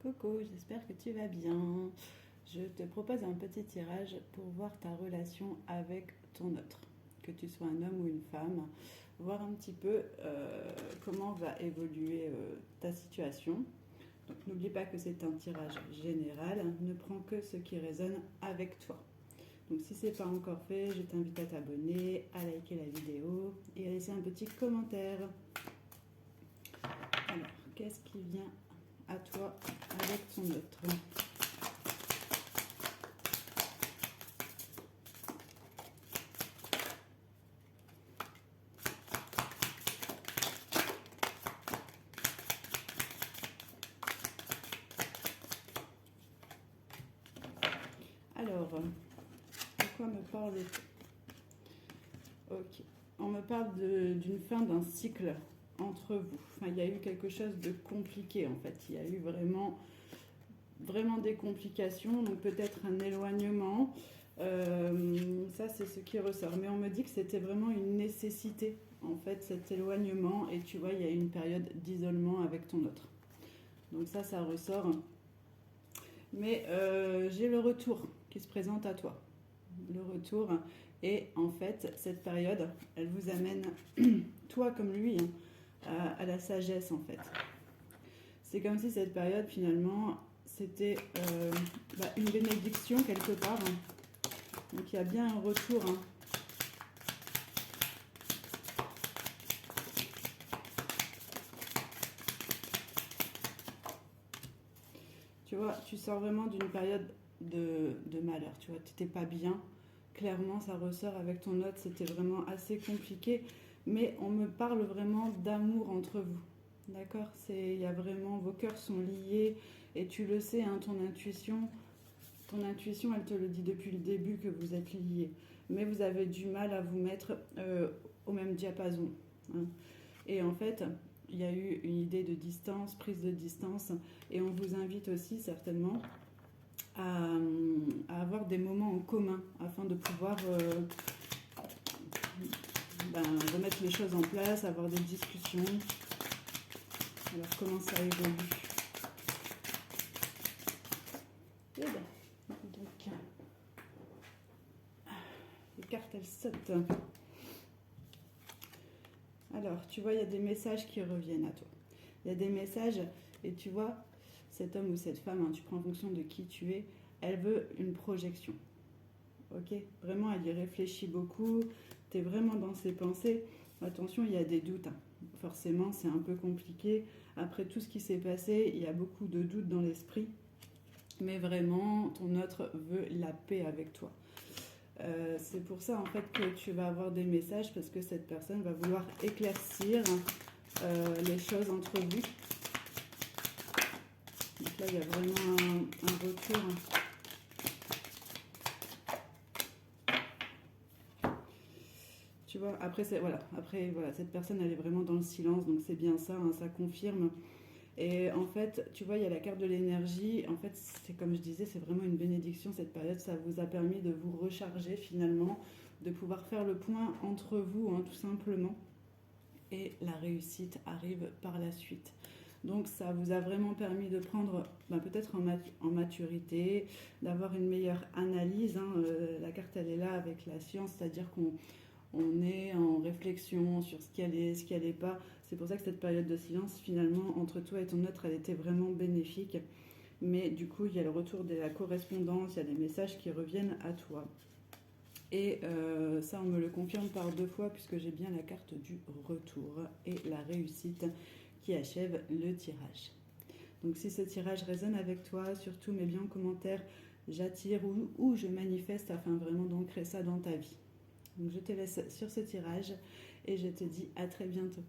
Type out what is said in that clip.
Coco, j'espère que tu vas bien. Je te propose un petit tirage pour voir ta relation avec ton autre, que tu sois un homme ou une femme, voir un petit peu comment va évoluer ta situation. Donc n'oublie pas que c'est un tirage général, ne prends que ce qui résonne avec toi. Donc si ce n'est pas encore fait, je t'invite à t'abonner, à liker la vidéo et à laisser un petit commentaire. Alors, qu'est-ce qui vient à toi avec ton autre? Alors, de quoi me parle? Ok. On me parle d'une fin d'un cycle entre vous. Enfin, il y a eu quelque chose de compliqué en fait. Il y a eu vraiment des complications, donc peut-être un éloignement. Ça, c'est ce qui ressort. Mais on me dit que c'était vraiment une nécessité, en fait, cet éloignement. Et tu vois, il y a eu une période d'isolement avec ton autre. Donc ça ressort. Mais j'ai le retour qui se présente à toi. Le retour. Et en fait, cette période, elle vous amène, toi comme lui, à la sagesse, en fait. C'est comme si cette période, finalement, c'était une bénédiction quelque part. Donc il y a bien un retour. Tu vois, tu sors vraiment d'une période de malheur. Tu vois, tu n'étais pas bien. Clairement, ça ressort avec ton autre. C'était vraiment assez compliqué. Mais on me parle vraiment d'amour entre vous. D'accord? Il y a vraiment, vos cœurs sont liés. Et tu le sais, hein, ton intuition, elle te le dit depuis le début que vous êtes liés. Mais vous avez du mal à vous mettre au même diapason. Hein. Et en fait, il y a eu une idée de distance, prise de distance. Et on vous invite aussi certainement à avoir des moments en commun afin de pouvoir remettre les choses en place, avoir des discussions. Alors comment ça évolue? Et bien, donc, les cartes elles sautent. Alors, tu vois, il y a des messages qui reviennent à toi. Il y a des messages, et tu vois, cet homme ou cette femme, hein, tu prends en fonction de qui tu es, elle veut une projection. Ok? Vraiment, elle y réfléchit beaucoup, tu es vraiment dans ses pensées. Attention, il y a des doutes. Hein. Forcément, c'est un peu compliqué. Après tout ce qui s'est passé, il y a beaucoup de doutes dans l'esprit. Mais vraiment, ton autre veut la paix avec toi. C'est pour ça en fait que tu vas avoir des messages parce que cette personne va vouloir éclaircir les choses entre vous. Donc là, il y a vraiment un retour. Tu vois, après, cette personne, elle est vraiment dans le silence, donc c'est bien ça, hein, ça confirme. Et en fait, tu vois, il y a la carte de l'énergie. En fait, c'est comme je disais, c'est vraiment une bénédiction cette période. Ça vous a permis de vous recharger finalement, de pouvoir faire le point entre vous, hein, tout simplement. Et la réussite arrive par la suite. Donc ça vous a vraiment permis de prendre peut-être en maturité, d'avoir une meilleure analyse. Hein. La carte, elle est là avec la science, c'est-à-dire qu'on est en réflexion sur ce qu'elle est, ce qu'elle n'est pas. C'est pour ça que cette période de silence, finalement, entre toi et ton autre, elle était vraiment bénéfique. Mais du coup, il y a le retour de la correspondance, il y a des messages qui reviennent à toi. Et ça, on me le confirme par 2 fois, puisque j'ai bien la carte du retour et la réussite qui achève le tirage. Donc si ce tirage résonne avec toi, surtout mets bien en commentaire j'attire ou je manifeste afin vraiment d'ancrer ça dans ta vie. Donc je te laisse sur ce tirage et je te dis à très bientôt.